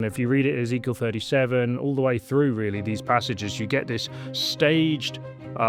And if you read it, Ezekiel 37, all the way through really these passages, you get this staged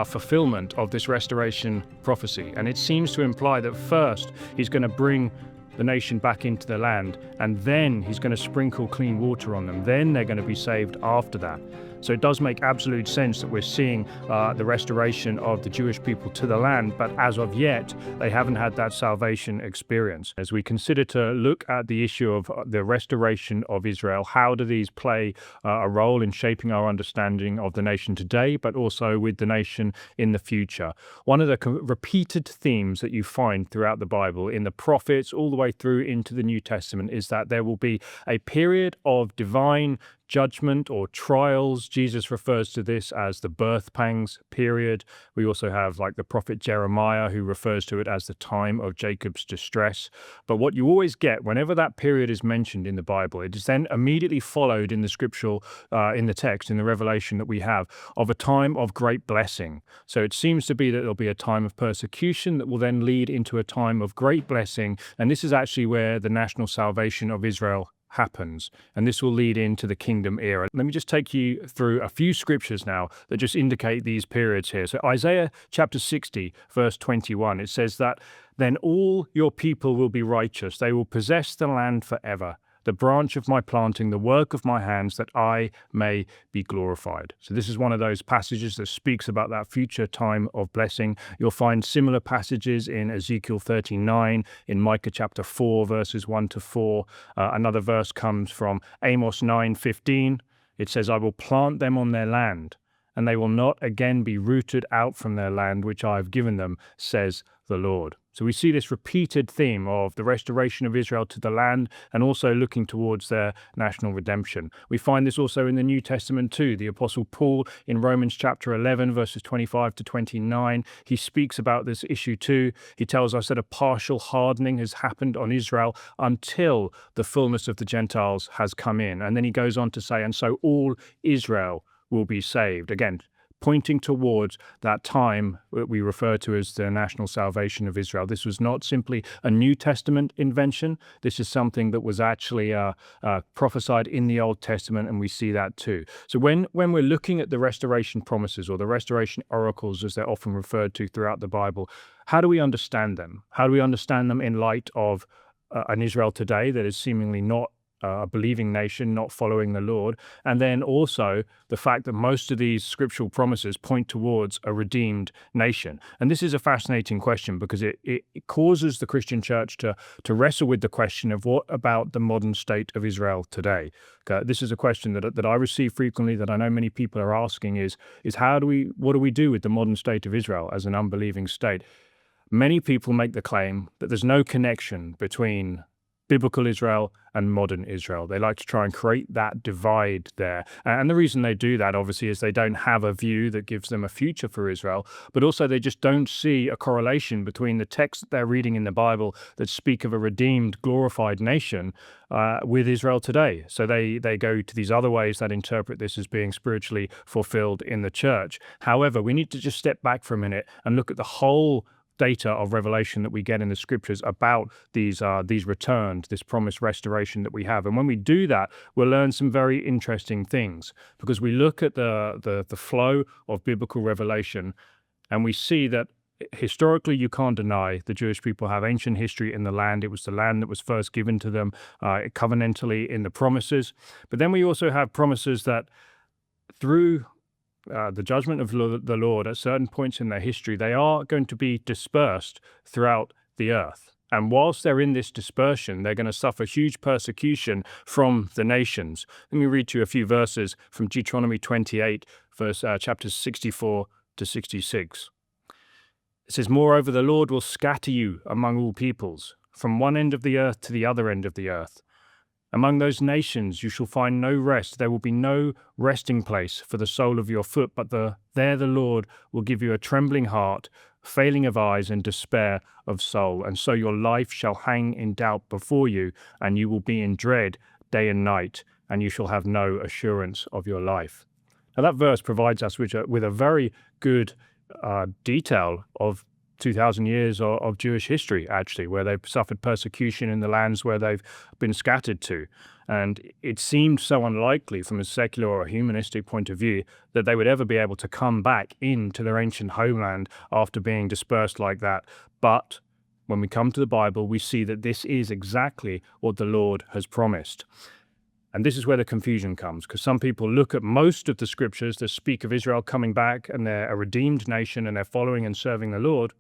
fulfillment of this restoration prophecy. And it seems to imply that first he's going to bring the nation back into the land, and then he's going to sprinkle clean water on them. Then they're going to be saved after that. So it does make absolute sense that we're seeing the restoration of the Jewish people to the land, but as of yet, they haven't had that salvation experience. As we consider to look at the issue of the restoration of Israel, how do these play a role in shaping our understanding of the nation today, but also with the nation in the future? One of the repeated themes that you find throughout the Bible, in the prophets, all the way through into the New Testament, is that there will be a period of divine judgment or trials. Jesus refers to this as the birth pangs period. We also have like the prophet Jeremiah, who refers to it as the time of Jacob's distress. But what you always get whenever that period is mentioned in the Bible, it is then immediately followed in the scriptural, in the text, in the revelation that we have, of a time of great blessing. So it seems to be that there'll be a time of persecution that will then lead into a time of great blessing. And this is actually where the national salvation of Israel happens, and this will lead into the kingdom era. Let me just take you through a few scriptures now that just indicate these periods here. So Isaiah chapter 60 verse 21, it says that then all your people will be righteous, they will possess the land forever, the branch of my planting, the work of my hands, that I may be glorified. So this is one of those passages that speaks about that future time of blessing. You'll find similar passages in Ezekiel 39, in Micah chapter 4, verses 1 to 4. Another verse comes from Amos 9:15. It says, I will plant them on their land, and they will not again be rooted out from their land, which I have given them, says the Lord. So we see this repeated theme of the restoration of Israel to the land, and also looking towards their national redemption. We find this also in the New Testament too. The Apostle Paul in Romans chapter 11, verses 25 to 29, he speaks about this issue too. He tells us that a partial hardening has happened on Israel until the fullness of the Gentiles has come in. And then he goes on to say, and so all Israel will be saved. Again, pointing towards that time that we refer to as the national salvation of Israel. This was not simply a New Testament invention. This is something that was actually prophesied in the Old Testament, and we see that too. So when we're looking at the restoration promises, or the restoration oracles as they're often referred to throughout the Bible, how do we understand them? How do we understand them in light of an Israel today that is seemingly not a believing nation, not following the Lord, and then also the fact that most of these scriptural promises point towards a redeemed nation? And this is a fascinating question, because it causes the Christian church to wrestle with the question of what about the modern state of Israel today? This is a question that I receive frequently, that I know many people are asking, is what do we do with the modern state of Israel as an unbelieving state? Many people make the claim that there's no connection between biblical Israel and modern Israel. They like to try and create that divide there. And the reason they do that, obviously, is they don't have a view that gives them a future for Israel, but also they just don't see a correlation between the texts that they're reading in the Bible that speak of a redeemed, glorified nation with Israel today. So they go to these other ways that interpret this as being spiritually fulfilled in the church. However, we need to just step back for a minute and look at the whole data of revelation that we get in the scriptures about these returns, this promised restoration that we have. And when we do that, we'll learn some very interesting things, because we look at the flow of biblical revelation, and we see that historically, you can't deny the Jewish people have ancient history in the land. It was the land that was first given to them covenantally in the promises. But then we also have promises that through the judgment of the Lord at certain points in their history, they are going to be dispersed throughout the earth. And whilst they're in this dispersion, they're going to suffer huge persecution from the nations. Let me read to you a few verses from Deuteronomy 28, chapters 64 to 66. It says, moreover, the Lord will scatter you among all peoples, from one end of the earth to the other end of the earth. Among those nations you shall find no rest. There will be no resting place for the sole of your foot, but there the Lord will give you a trembling heart, failing of eyes, and despair of soul. And so your life shall hang in doubt before you, and you will be in dread day and night, and you shall have no assurance of your life. Now that verse provides us with a very good detail of 2,000 years of Jewish history, actually, where they've suffered persecution in the lands where they've been scattered to. And it seemed so unlikely from a secular or a humanistic point of view that they would ever be able to come back into their ancient homeland after being dispersed like that. But when we come to the Bible, we see that this is exactly what the Lord has promised. And this is where the confusion comes, because some people look at most of the scriptures that speak of Israel coming back and they're a redeemed nation and they're following and serving the Lord,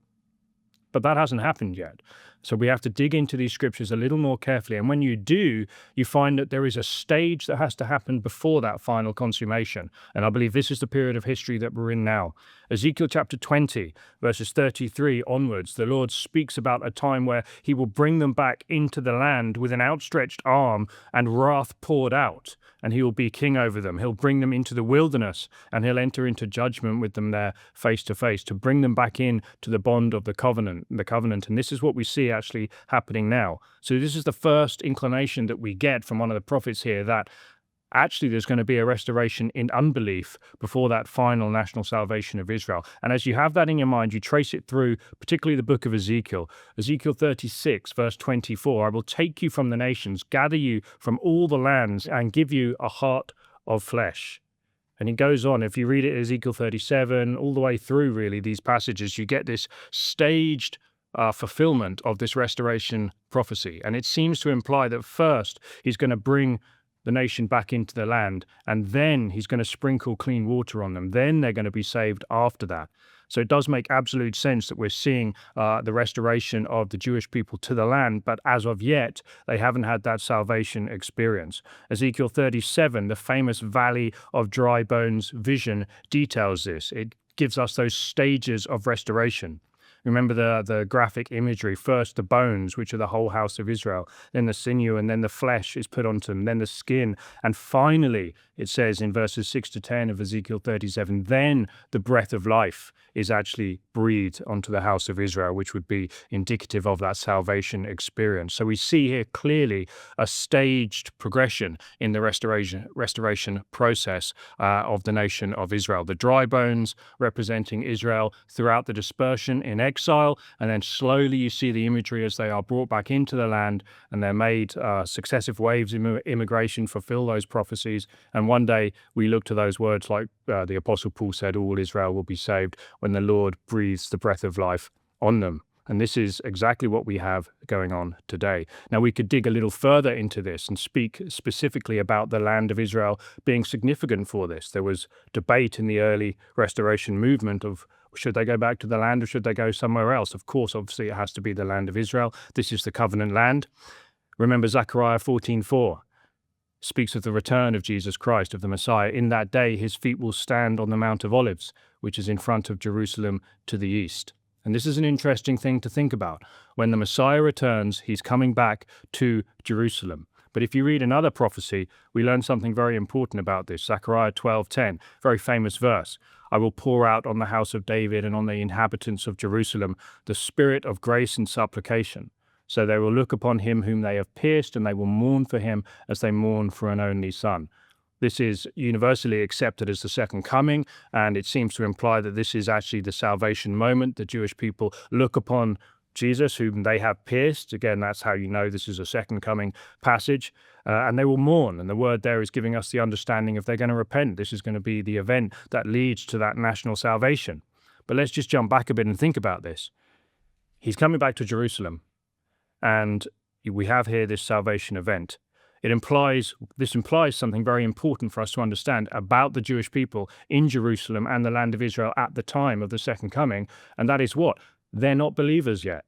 but that hasn't happened yet. So we have to dig into these scriptures a little more carefully. And when you do, you find that there is a stage that has to happen before that final consummation. And I believe this is the period of history that we're in now. Ezekiel chapter 20, verses 33 onwards, the Lord speaks about a time where he will bring them back into the land with an outstretched arm and wrath poured out, and he will be king over them. He'll bring them into the wilderness, and he'll enter into judgment with them there face to face to bring them back in to the bond of the covenant. And this is what we see actually happening now. So this is the first inclination that we get from one of the prophets here, that actually there's going to be a restoration in unbelief before that final national salvation of Israel. And as you have that in your mind, you trace it through, particularly the book of Ezekiel. Ezekiel 36, verse 24, I will take you from the nations, gather you from all the lands, and give you a heart of flesh. And he goes on, if you read it, Ezekiel 37, all the way through really these passages, you get this staged fulfillment of this restoration prophecy. And it seems to imply that first he's going to bring the nation back into the land, and then he's going to sprinkle clean water on them. Then they're going to be saved after that. So it does make absolute sense that we're seeing the restoration of the Jewish people to the land, but as of yet, they haven't had that salvation experience. Ezekiel 37, the famous Valley of Dry Bones vision, details this. It gives us those stages of restoration. Remember the graphic imagery. First, the bones, which are the whole house of Israel. Then the sinew, and then the flesh is put onto them. Then the skin. And finally, it says in verses 6 to 10 of Ezekiel 37, then the breath of life is actually breathed onto the house of Israel, which would be indicative of that salvation experience. So we see here clearly a staged progression in the restoration process of the nation of Israel. The dry bones representing Israel throughout the dispersion in exile, and then slowly you see the imagery as they are brought back into the land, and they're made successive waves of immigration fulfill those prophecies. And one day we look to those words like the Apostle Paul said, all Israel will be saved when the Lord breathes the breath of life on them. And this is exactly what we have going on today. Now, we could dig a little further into this and speak specifically about the land of Israel being significant for this. There was debate in the early restoration movement of should they go back to the land or should they go somewhere else? Of course, obviously, it has to be the land of Israel. This is the covenant land. Remember Zechariah 14:4 speaks of the return of Jesus Christ, of the Messiah. In that day, his feet will stand on the Mount of Olives, which is in front of Jerusalem to the east. And this is an interesting thing to think about. When the Messiah returns, he's coming back to Jerusalem. But if you read another prophecy, we learn something very important about this. Zechariah 12:10, very famous verse. I will pour out on the house of David and on the inhabitants of Jerusalem the spirit of grace and supplication. So they will look upon him whom they have pierced, and they will mourn for him as they mourn for an only son. This is universally accepted as the second coming, and it seems to imply that this is actually the salvation moment. The Jewish people look upon Jesus, whom they have pierced. Again, that's how you know this is a second coming passage. And they will mourn. And the word there is giving us the understanding if they're going to repent. This is going to be the event that leads to that national salvation. But let's just jump back a bit and think about this. He's coming back to Jerusalem, and we have here this salvation event. This implies something very important for us to understand about the Jewish people in Jerusalem and the land of Israel at the time of the second coming. And that is what? They're not believers yet.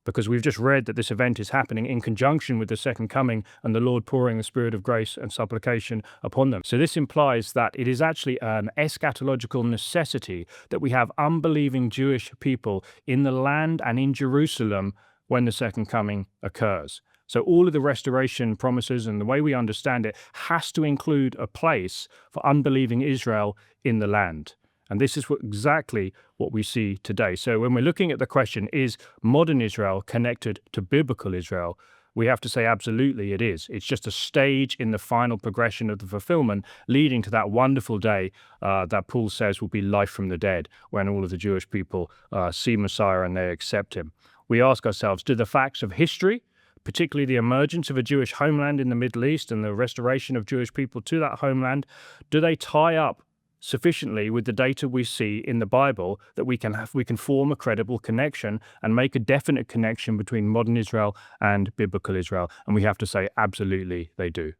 Because we've just read that this event is happening in conjunction with the second coming and the Lord pouring the spirit of grace and supplication upon them. So this implies that it is actually an eschatological necessity that we have unbelieving Jewish people in the land and in Jerusalem when the second coming occurs. So all of the restoration promises and the way we understand it has to include a place for unbelieving Israel in the land. And this is exactly what we see today. So when we're looking at the question, is modern Israel connected to biblical Israel? We have to say absolutely it is. It's just a stage in the final progression of the fulfillment, leading to that wonderful day that Paul says will be life from the dead, when all of the Jewish people see Messiah and they accept him. We ask ourselves, do the facts of history, particularly the emergence of a Jewish homeland in the Middle East and the restoration of Jewish people to that homeland, do they tie up sufficiently with the data we see in the Bible that we can form a credible connection and make a definite connection between modern Israel and biblical Israel? And we have to say absolutely they do.